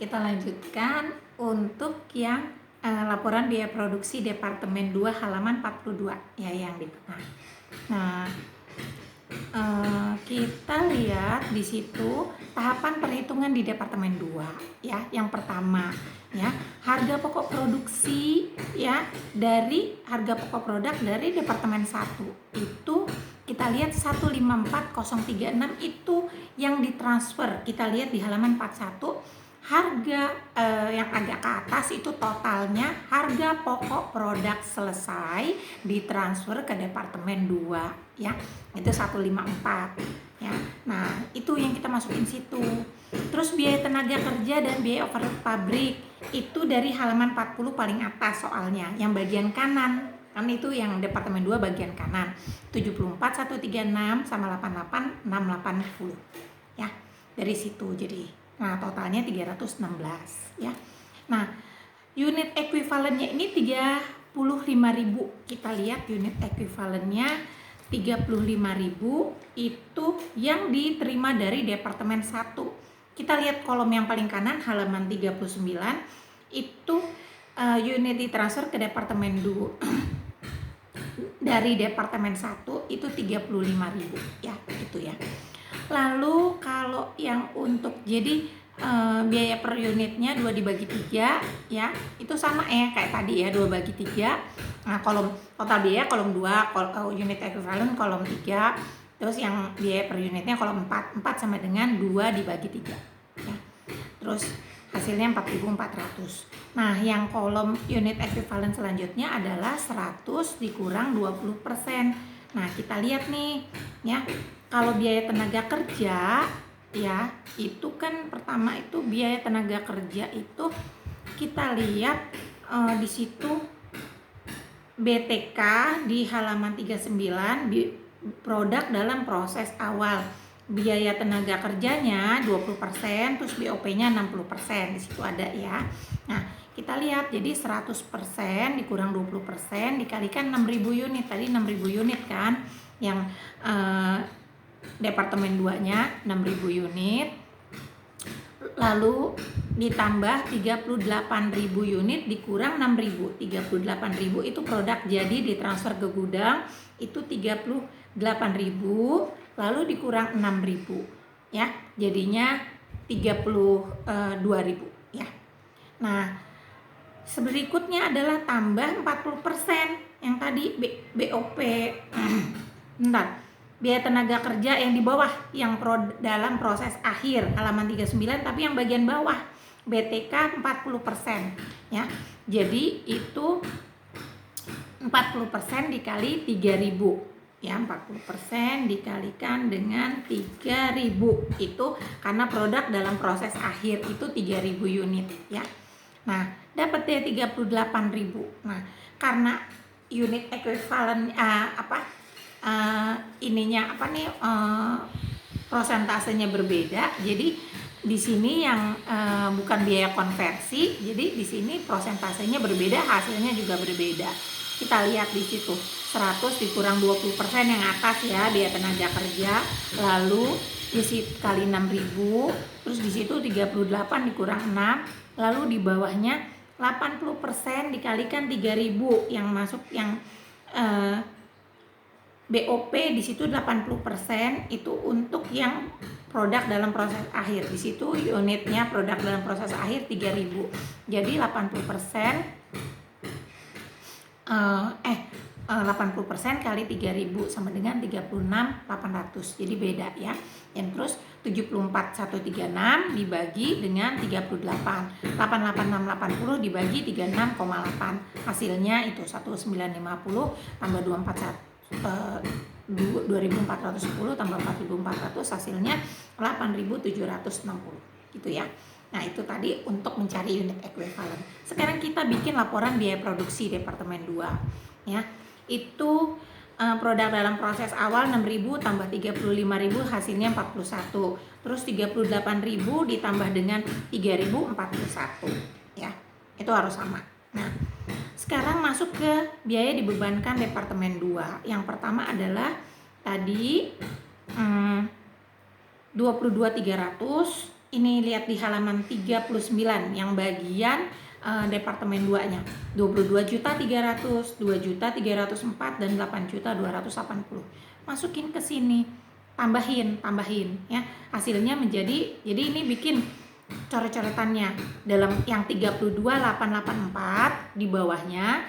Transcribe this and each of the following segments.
Kita lanjutkan untuk yang laporan biaya produksi Departemen 2 halaman 42 ya, yang di tengah. Nah, kita lihat di situ tahapan perhitungan di Departemen 2 ya. Yang pertama ya, harga pokok produksi ya, dari harga pokok produk dari Departemen 1 itu kita lihat 154036 itu yang ditransfer. Kita lihat di halaman 41. Harga yang agak ke atas itu totalnya harga pokok produk selesai ditransfer ke Departemen 2 ya, itu 154 ya. Nah, itu yang kita masukin situ. Terus biaya tenaga kerja dan biaya overhead pabrik itu dari halaman 40 paling atas soalnya, yang bagian kanan. Kan itu yang Departemen 2 bagian kanan. 74 136 sama 88 68 ya. Dari situ jadi nah totalnya 316 ya. Nah, unit ekuivalennya ini 35.000. Kita lihat unit ekuivalennya 35.000 itu yang diterima dari Departemen 1. Kita lihat kolom yang paling kanan halaman 39 itu unit ditransfer ke Departemen 2 dari Departemen 1 itu 35.000 ya, itu ya. Lalu kalau yang untuk jadi biaya per unitnya 2 dibagi 3 ya, itu sama ya kayak tadi ya, 2 bagi 3. Nah, kolom total biaya kolom 2, unit ekuivalen kolom 3. Terus yang biaya per unitnya kolom 4. 4 sama dengan 2 dibagi 3 ya. Terus hasilnya 4.400. Nah, yang kolom unit ekuivalen selanjutnya adalah 100 dikurang 20%. Nah, kita lihat nih ya. Kalau biaya tenaga kerja ya, itu kan pertama itu biaya tenaga kerja itu kita lihat di situ BTK di halaman 39 produk dalam proses awal. Biaya tenaga kerjanya 20%, terus BOP-nya 60%, di situ ada ya. Nah, kita lihat jadi 100% dikurang 20% dikalikan 6.000 unit. Tadi 6.000 unit kan yang Departemen 2-nya 6.000 unit, lalu ditambah 38.000 unit dikurang 6.000. 38.000 itu produk jadi ditransfer ke gudang itu 38.000, lalu dikurang 6.000 ya, jadinya 32.000 ya. Nah, berikutnya adalah tambah 40% yang tadi BOP. Bentar. Biaya tenaga kerja yang di bawah yang dalam proses akhir halaman 39, tapi yang bagian bawah BTK 40% ya. Jadi itu 40% dikali 3.000 ya, 40% dikalikan dengan 3.000 itu karena produk dalam proses akhir itu 3.000 unit ya. Nah, dapat deh 38.000. Nah, karena unit ekuivalen prosentasenya berbeda, jadi di sini yang bukan biaya konversi, jadi di sini prosentasenya berbeda, hasilnya juga berbeda. Kita lihat di situ 100 dikurang 20% yang atas ya, biaya tenaga kerja, lalu di situ kali 6.000, terus di situ 38 dikurang 6, lalu di bawahnya 80% dikalikan 3.000 yang masuk yang BOP di situ 80% itu untuk yang produk dalam proses akhir. Di situ unitnya produk dalam proses akhir 3.000. Jadi 80% 80% kali 3.000 sama dengan 36.800. Jadi beda ya. Dan terus 74.136 dibagi dengan 38. 88680 dibagi 36,8. Hasilnya itu 1950 tambah 2.410 tambah 4.400 hasilnya 8.760 gitu ya. Nah, itu tadi untuk mencari unit ekuivalen. Sekarang kita bikin laporan biaya produksi Departemen 2 ya. Itu produk dalam proses awal 6.000 tambah 35.000 hasilnya 41. Terus 38.000 ditambah dengan 3.041 ya. Itu harus sama. Nah, sekarang masuk ke biaya dibebankan Departemen 2. Yang pertama adalah tadi 22.300 ini lihat di halaman 39 yang bagian departemen 2-nya. 22.300, 2.304 dan 8.280. Masukin ke sini. Tambahin ya. Hasilnya menjadi, jadi ini bikin coret-coretannya dalam yang 32.884 di bawahnya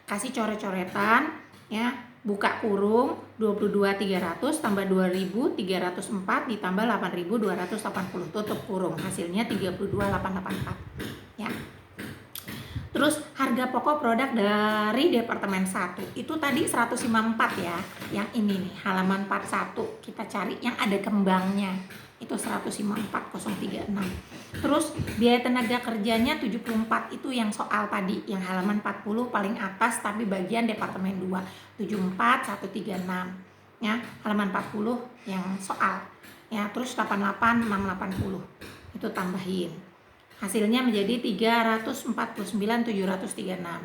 kasih coret-coretan ya, buka kurung 22.300 tambah 2.304 ditambah 8.280 tutup kurung, hasilnya 32.884 ya. Terus harga pokok produk dari departemen 1 itu tadi 154 ya. Yang ini nih halaman 41 kita cari yang ada kembangnya. Itu 154.036. Terus biaya tenaga kerjanya 74 itu yang soal tadi, yang halaman 40 paling atas tapi bagian departemen 2. 74136 ya, halaman 40 yang soal. Ya, terus 88.680 itu tambahin. Hasilnya menjadi 349.736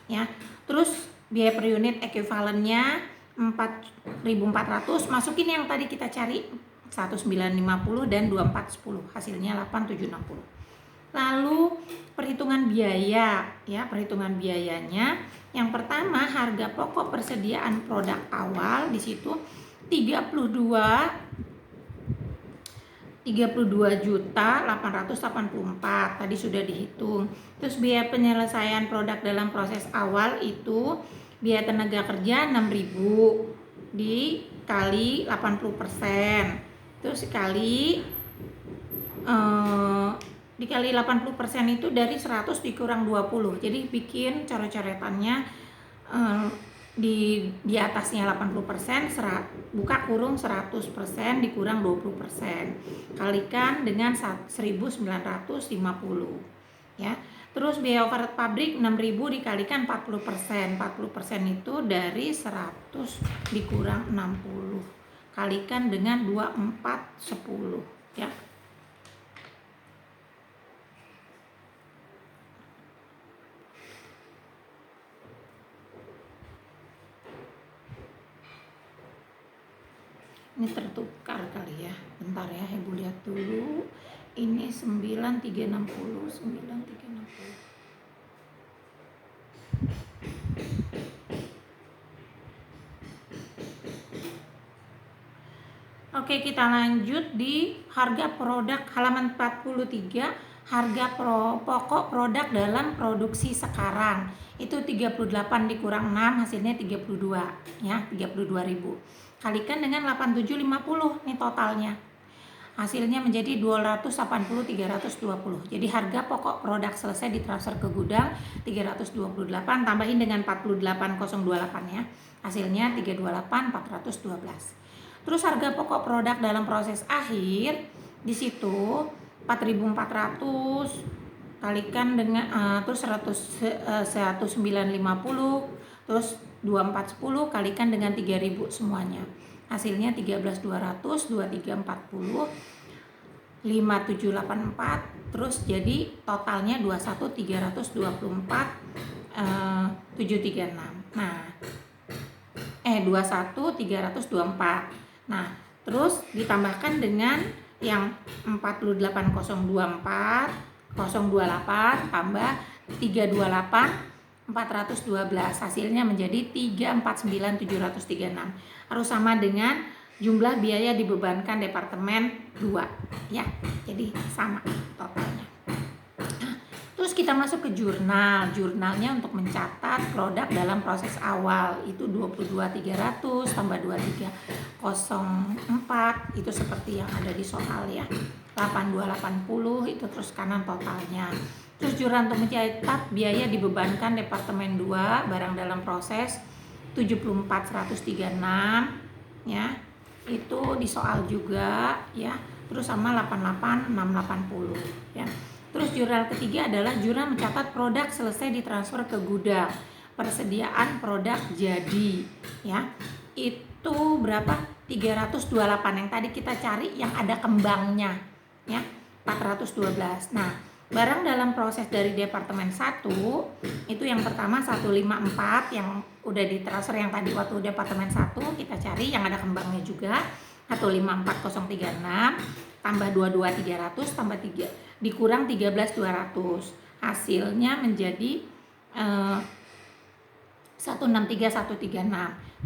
ya. Terus biaya per unit ekuivalennya 4.400, masukin yang tadi kita cari 1950 dan 2410, hasilnya 8760. Lalu perhitungan biaya ya, perhitungan biayanya yang pertama harga pokok persediaan produk awal di situ 32.884 tadi sudah dihitung. Terus biaya penyelesaian produk dalam proses awal itu biaya tenaga kerja 6.000 dikali 80%. Terus dikali 80% itu dari 100 dikurang 20. Jadi bikin coret-coretannya di atasnya 80%, buka kurung 100% dikurang 20%, kalikan dengan 1950 ya. Terus biaya overhead pabrik 6.000 dikalikan 40%. 40% itu dari 100 dikurang 60, kalikan dengan 2410 ya. Ini tertukar kali ya, bentar ya, Ibu lihat dulu. Ini 9360, 9360. Oke, kita lanjut di harga produk halaman 43. Harga pokok produk dalam produksi sekarang itu 38 dikurang 6 hasilnya 32 ya, 32.000. Kalikan dengan 8750 nih totalnya. Hasilnya menjadi 280.320. Jadi harga pokok produk selesai ditransfer ke gudang 328 tambahin dengan 48.028 ya. Hasilnya 328.412. Terus harga pokok produk dalam proses akhir di situ 4.400 kalikan dengan terus 1950 terus 2410 kalikan dengan 3.000 semuanya. Hasilnya 13.200, 2340, 5784, terus jadi totalnya 21.324 736. Nah, 21.324. Nah, terus ditambahkan dengan yang 48.024 028 tambah 328 412, hasilnya menjadi 349.736. Harus sama dengan jumlah biaya dibebankan departemen 2 ya. Jadi sama totalnya. Nah, terus kita masuk ke jurnal. Jurnalnya untuk mencatat produk dalam proses awal itu 22.300 tambah 23.04 itu seperti yang ada di soal ya. 8280 itu terus kanan totalnya. Terus jurnal untuk mencatat biaya dibebankan departemen 2 barang dalam proses 74.136 ya. Itu di soal juga ya. Terus sama 88.680 ya. Terus jurnal ketiga adalah jurnal mencatat produk selesai ditransfer ke gudang. Persediaan produk jadi ya. Itu berapa? 328 yang tadi kita cari yang ada kembangnya ya. 412. Nah, barang dalam proses dari departemen 1 itu yang pertama 154 yang udah ditransfer yang tadi waktu departemen 1 kita cari yang ada kembangnya juga 154036 tambah 22.300 tambah 3 dikurang 13.200. Hasilnya menjadi 163.136.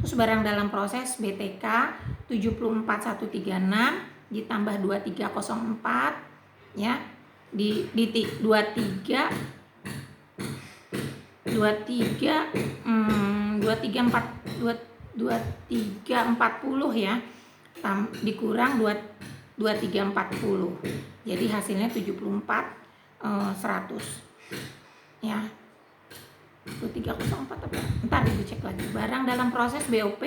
Terus barang dalam proses BTK 74.136 ditambah 2304 ya. Di 2340 ya, dikurang 2340, jadi hasilnya 74.100 ya. 2304 apa? Ntar ibu cek lagi. Barang dalam proses BOP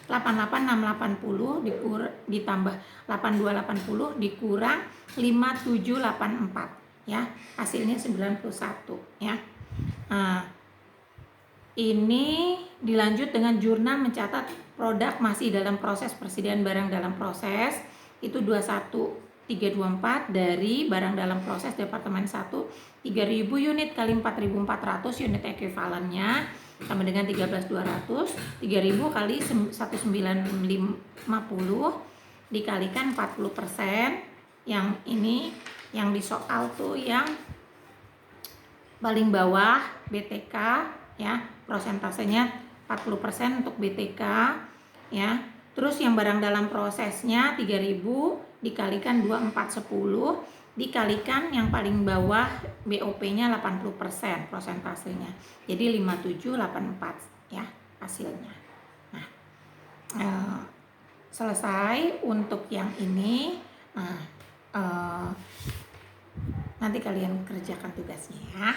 88680 ditambah 8280 dikurang 5784 ya. Hasilnya 91 ya. Nah, ini dilanjut dengan jurnal mencatat produk masih dalam proses persediaan barang dalam proses itu 21324 dari barang dalam proses Departemen 1 3.000 unit kali 4.400 unit ekuivalennya sama dengan 13.200. 3.000 kali 1950 dikalikan 40%. Yang ini yang di soal tuh yang paling bawah BTK ya, prosentasenya 40% untuk BTK ya. Terus yang barang dalam prosesnya 3.000 dikalikan 2410 dikalikan yang paling bawah BOP-nya 80% prosentasenya. Jadi 5784 ya hasilnya. Nah, selesai untuk yang ini. Nah, nanti kalian kerjakan tugasnya ya.